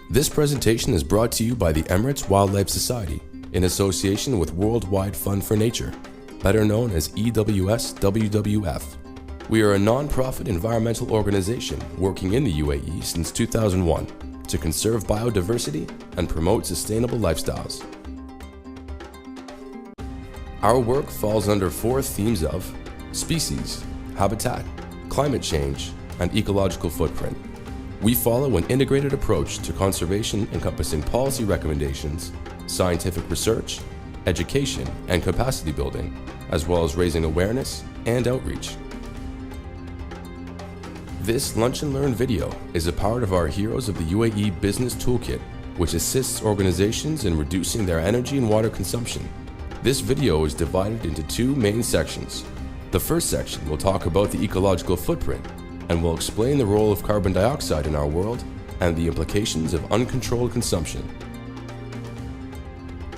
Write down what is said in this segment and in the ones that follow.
This presentation is brought to you by the Emirates Wildlife Society in association with Worldwide Fund for Nature, better known as ews-wwf. We are a non-profit environmental organization working in the UAE since 2001 to conserve biodiversity and promote sustainable lifestyles. Our work falls under four themes of species, habitat, climate change, and ecological footprint. We follow an integrated approach to conservation encompassing policy recommendations, scientific research, education, and capacity building, as well as raising awareness and outreach. This Lunch and Learn video is a part of our Heroes of the UAE Business Toolkit, which assists organizations in reducing their energy and water consumption. This video is divided into two main sections. The first section will talk about the ecological footprint and will explain the role of carbon dioxide in our world and the implications of uncontrolled consumption.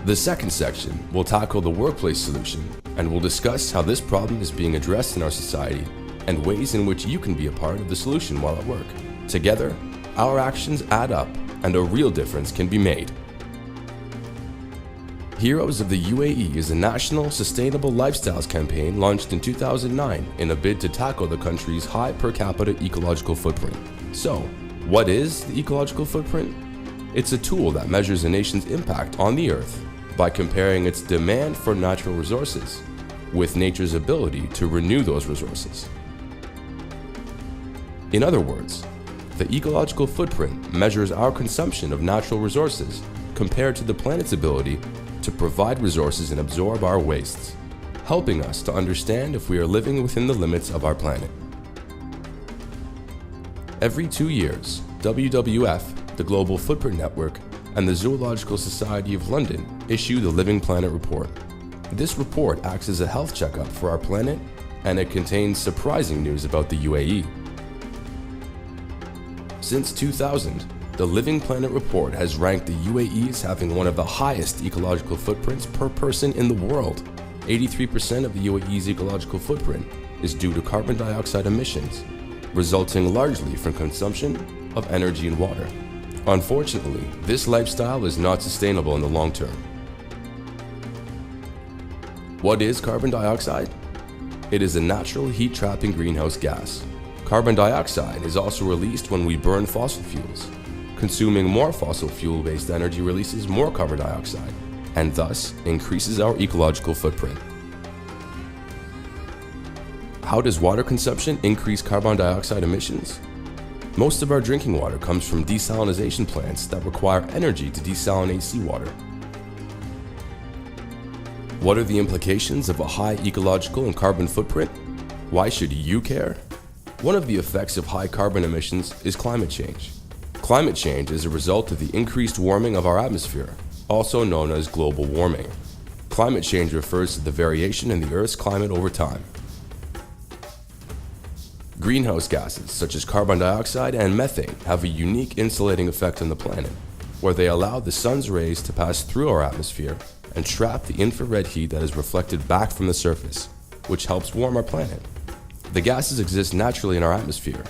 The second section will tackle the workplace solution and will discuss how this problem is being addressed in our society and ways in which you can be a part of the solution while at work. Together, our actions add up and a real difference can be made. Heroes of the UAE is a national sustainable lifestyles campaign launched in 2009 in a bid to tackle the country's high per capita ecological footprint. So, what is the ecological footprint? It's a tool that measures a nation's impact on the earth by comparing its demand for natural resources with nature's ability to renew those resources. In other words, the ecological footprint measures our consumption of natural resources compared to the planet's ability to provide resources and absorb our wastes, helping us to understand if we are living within the limits of our planet. Every 2 years, WWF, the Global Footprint Network, and the Zoological Society of London issue the Living Planet Report. This report acts as a health checkup for our planet, and it contains surprising news about the UAE. Since 2000, the Living Planet Report has ranked the UAE as having one of the highest ecological footprints per person in the world. 83% of the UAE's ecological footprint is due to carbon dioxide emissions, resulting largely from consumption of energy and water. Unfortunately, this lifestyle is not sustainable in the long term. What is carbon dioxide? It is a natural heat-trapping greenhouse gas. Carbon dioxide is also released when we burn fossil fuels. Consuming more fossil fuel-based energy releases more carbon dioxide, and thus increases our ecological footprint. How does water consumption increase carbon dioxide emissions? Most of our drinking water comes from desalination plants that require energy to desalinate seawater. What are the implications of a high ecological and carbon footprint? Why should you care? One of the effects of high carbon emissions is climate change. Climate change is a result of the increased warming of our atmosphere, also known as global warming. Climate change refers to the variation in the Earth's climate over time. Greenhouse gases such as carbon dioxide and methane have a unique insulating effect on the planet, where they allow the sun's rays to pass through our atmosphere and trap the infrared heat that is reflected back from the surface, which helps warm our planet. The gases exist naturally in our atmosphere,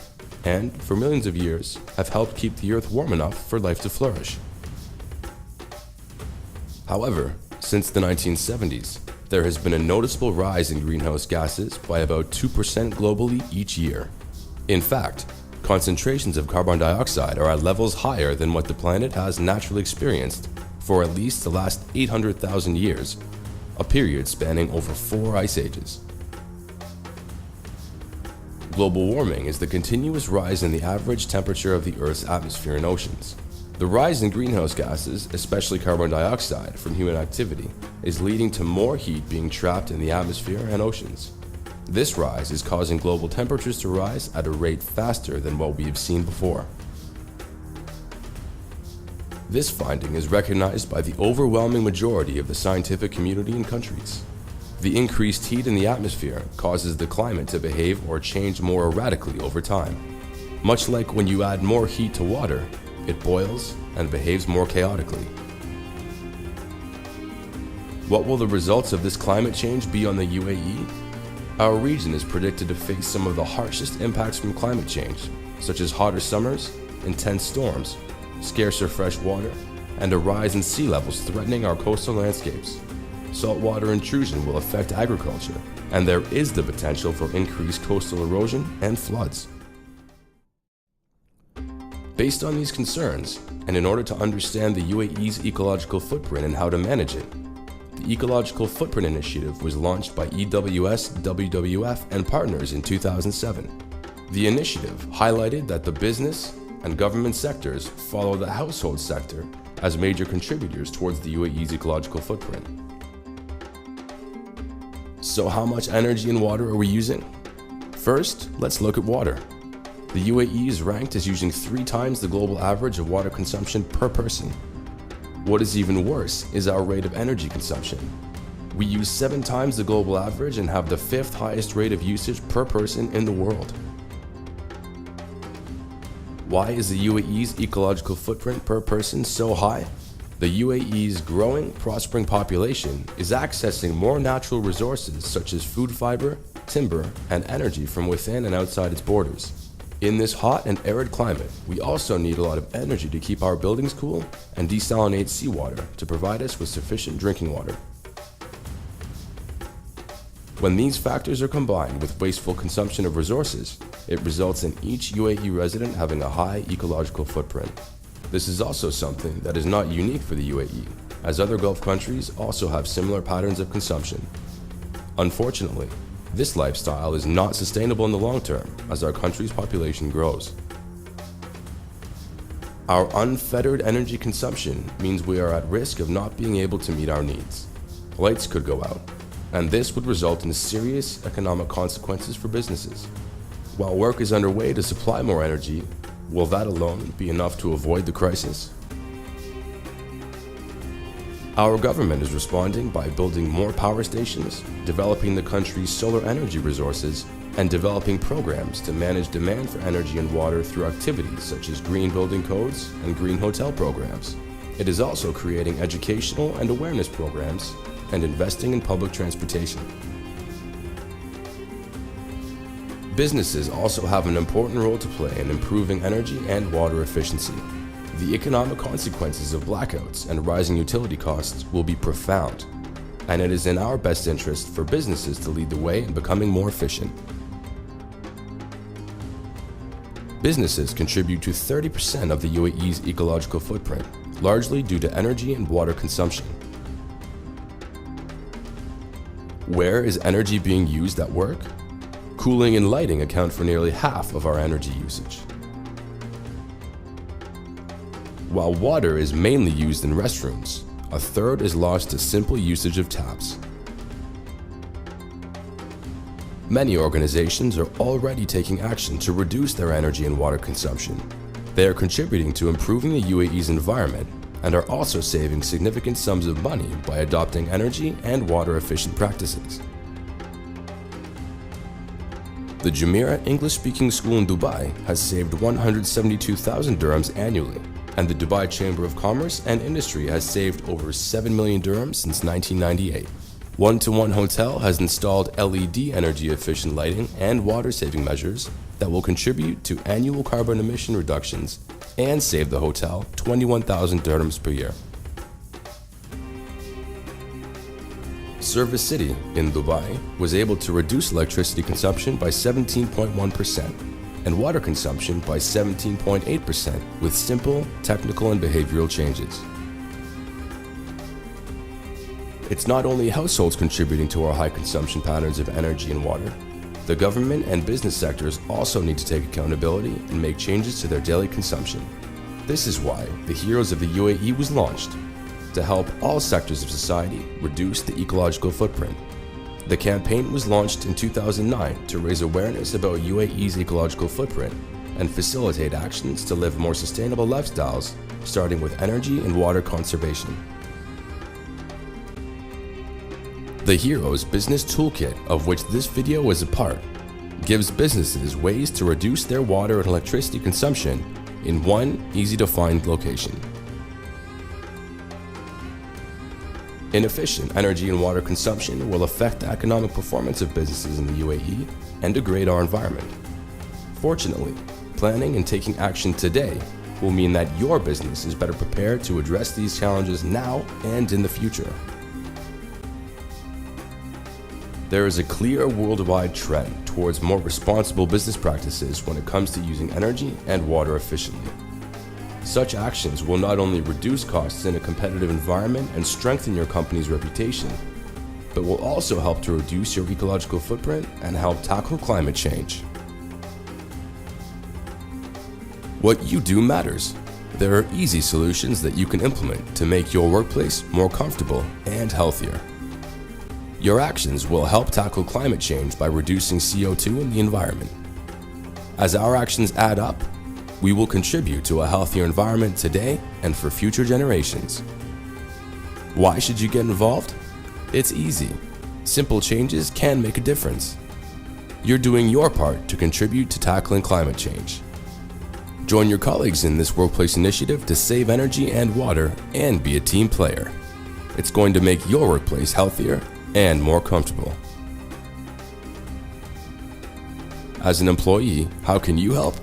and for millions of years have helped keep the Earth warm enough for life to flourish. However, since the 1970s, there has been a noticeable rise in greenhouse gases by about 2% globally each year. In fact, concentrations of carbon dioxide are at levels higher than what the planet has naturally experienced for at least the last 800,000 years, a period spanning over 4 ice ages. Global warming is the continuous rise in the average temperature of the Earth's atmosphere and oceans. The rise in greenhouse gases, especially carbon dioxide from human activity, is leading to more heat being trapped in the atmosphere and oceans. This rise is causing global temperatures to rise at a rate faster than what we have seen before. This finding is recognized by the overwhelming majority of the scientific community and countries. The increased heat in the atmosphere causes the climate to behave or change more erratically over time. Much like when you add more heat to water, it boils and behaves more chaotically. What will the results of this climate change be on the UAE? Our region is predicted to face some of the harshest impacts from climate change, such as hotter summers, intense storms, scarcer fresh water, and a rise in sea levels threatening our coastal landscapes. Saltwater intrusion will affect agriculture, and there is the potential for increased coastal erosion and floods. Based on these concerns, and in order to understand the UAE's ecological footprint and how to manage it, the Ecological Footprint Initiative was launched by ews-wwf and partners in 2007. The initiative highlighted that the business and government sectors follow the household sector as major contributors towards the UAE's ecological footprint. So how much energy and water are we using? First, let's look at water. The UAE is ranked as using 3 times the global average of water consumption per person. What is even worse is our rate of energy consumption. We use 7 times the global average and have the 5th highest rate of usage per person in the world. Why is the UAE's ecological footprint per person so high? The UAE's growing, prospering population is accessing more natural resources such as food fiber, timber, and energy from within and outside its borders. In this hot and arid climate, we also need a lot of energy to keep our buildings cool and desalinate seawater to provide us with sufficient drinking water. When these factors are combined with wasteful consumption of resources, it results in each UAE resident having a high ecological footprint. This is also something that is not unique for the UAE, as other Gulf countries also have similar patterns of consumption. Unfortunately, this lifestyle is not sustainable in the long term as our country's population grows. Our unfettered energy consumption means we are at risk of not being able to meet our needs. Lights could go out, and this would result in serious economic consequences for businesses. While work is underway to supply more energy, will that alone be enough to avoid the crisis? Our government is responding by building more power stations, developing the country's solar energy resources, and developing programs to manage demand for energy and water through activities such as green building codes and green hotel programs. It is also creating educational and awareness programs and investing in public transportation. Businesses also have an important role to play in improving energy and water efficiency. The economic consequences of blackouts and rising utility costs will be profound, and it is in our best interest for businesses to lead the way in becoming more efficient. Businesses contribute to 30% of the UAE's ecological footprint, largely due to energy and water consumption. Where is energy being used at work? Cooling and lighting account for nearly half of our energy usage. While water is mainly used in restrooms, a third is lost to simple usage of taps. Many organizations are already taking action to reduce their energy and water consumption. They are contributing to improving the UAE's environment and are also saving significant sums of money by adopting energy and water efficient practices. The Jumeirah English-speaking school in Dubai has saved 172,000 dirhams annually, and the Dubai Chamber of Commerce and Industry has saved over 7 million dirhams since 1998. One-to-One Hotel has installed LED energy-efficient lighting and water-saving measures that will contribute to annual carbon emission reductions and save the hotel 21,000 dirhams per year. Service City in Dubai was able to reduce electricity consumption by 17.1% and water consumption by 17.8% with simple technical and behavioral changes. It's not only households contributing to our high consumption patterns of energy and water. The government and business sectors also need to take accountability and make changes to their daily consumption. This is why the Heroes of the UAE was launched, to help all sectors of society reduce the ecological footprint. The campaign was launched in 2009 to raise awareness about UAE's ecological footprint and facilitate actions to live more sustainable lifestyles, starting with energy and water conservation. The Heroes Business Toolkit, of which this video is a part, gives businesses ways to reduce their water and electricity consumption in one easy-to-find location. Inefficient energy and water consumption will affect the economic performance of businesses in the UAE and degrade our environment. Fortunately, planning and taking action today will mean that your business is better prepared to address these challenges now and in the future. There is a clear worldwide trend towards more responsible business practices when it comes to using energy and water efficiently. Such actions will not only reduce costs in a competitive environment and strengthen your company's reputation, but will also help to reduce your ecological footprint and help tackle climate change. What you do matters. There are easy solutions that you can implement to make your workplace more comfortable and healthier. Your actions will help tackle climate change by reducing CO2 in the environment. As our actions add up, we will contribute to a healthier environment today and for future generations. Why should you get involved? It's easy. Simple changes can make a difference. You're doing your part to contribute to tackling climate change. Join your colleagues in this workplace initiative to save energy and water and be a team player. It's going to make your workplace healthier and more comfortable. As an employee, how can you help?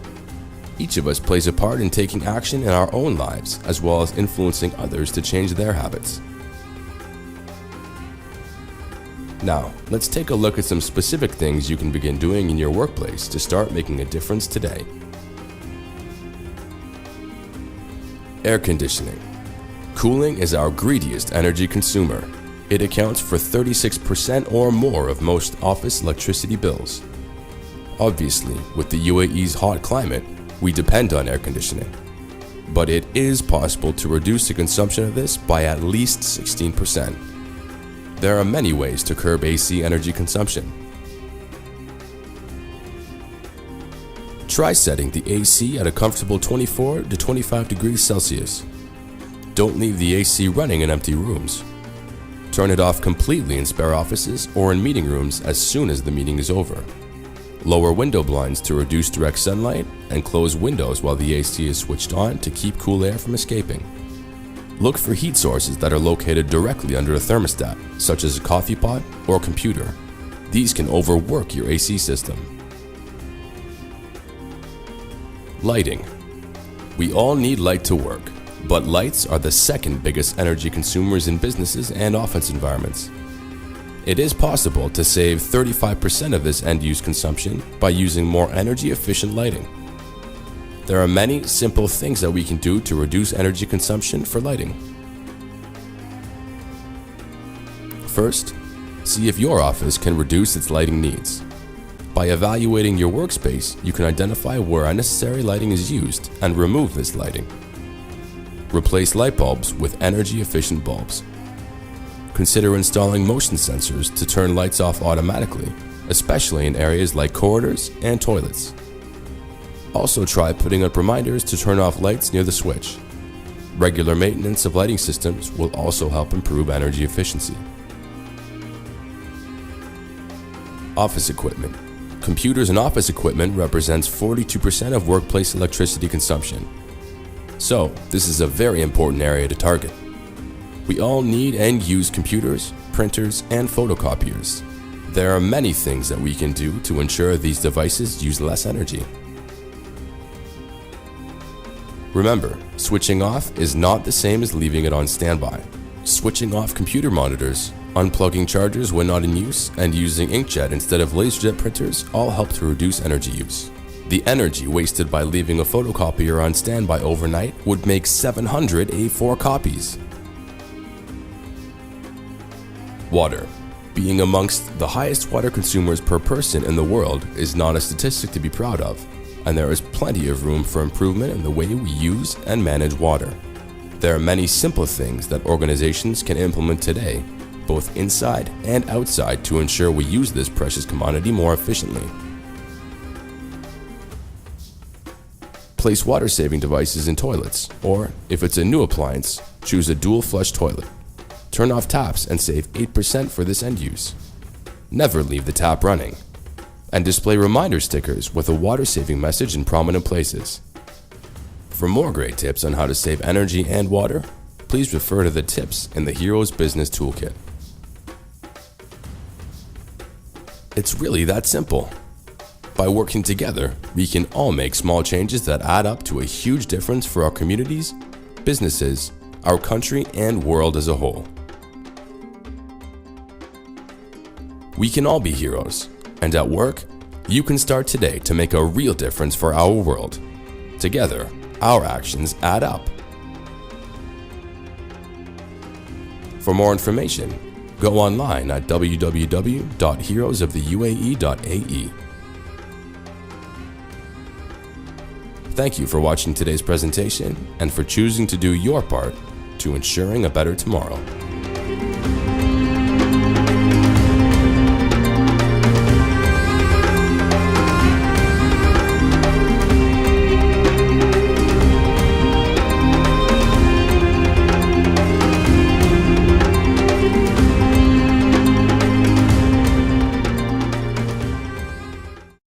Each of us plays a part in taking action in our own lives, as well as influencing others to change their habits. Now, let's take a look at some specific things you can begin doing in your workplace to start making a difference today. Air conditioning. Cooling is our greediest energy consumer. It accounts for 36% or more of most office electricity bills. Obviously, with the UAE's hot climate, we depend on air conditioning. But it is possible to reduce the consumption of this by at least 16%. There are many ways to curb AC energy consumption. Try setting the AC at a comfortable 24 to 25 degrees Celsius. Don't leave the AC running in empty rooms. Turn it off completely in spare offices or in meeting rooms as soon as the meeting is over. Lower window blinds to reduce direct sunlight and close windows while the AC is switched on to keep cool air from escaping. Look for heat sources that are located directly under a thermostat, such as a coffee pot or computer. These can overwork your AC system. Lighting. We all need light to work, but lights are the second biggest energy consumers in businesses and office environments. It is possible to save 35% of this end-use consumption by using more energy-efficient lighting. There are many simple things that we can do to reduce energy consumption for lighting. First, see if your office can reduce its lighting needs. By evaluating your workspace, you can identify where unnecessary lighting is used and remove this lighting. Replace light bulbs with energy-efficient bulbs. Consider installing motion sensors to turn lights off automatically, especially in areas like corridors and toilets. Also try putting up reminders to turn off lights near the switch. Regular maintenance of lighting systems will also help improve energy efficiency. Office equipment. Computers and office equipment represents 42% of workplace electricity consumption. So, this is a very important area to target. We all need and use computers, printers, and photocopiers. There are many things that we can do to ensure these devices use less energy. Remember, switching off is not the same as leaving it on standby. Switching off computer monitors, unplugging chargers when not in use, and using inkjet instead of laserjet printers all help to reduce energy use. The energy wasted by leaving a photocopier on standby overnight would make 700 A4 copies. Water. Being amongst the highest water consumers per person in the world is not a statistic to be proud of, and there is plenty of room for improvement in the way we use and manage water. There are many simple things that organizations can implement today, both inside and outside, to ensure we use this precious commodity more efficiently. Place water-saving devices in toilets, or, if it's a new appliance, choose a dual-flush toilet. Turn off taps and save 8% for this end use. Never leave the tap running. And display reminder stickers with a water-saving message in prominent places. For more great tips on how to save energy and water, please refer to the tips in the Heroes Business Toolkit. It's really that simple. By working together, we can all make small changes that add up to a huge difference for our communities, businesses, our country, and world as a whole. We can all be heroes, and at work, you can start today to make a real difference for our world. Together, our actions add up. For more information, go online at www.heroesoftheuae.ae. Thank you for watching today's presentation and for choosing to do your part to ensuring a better tomorrow.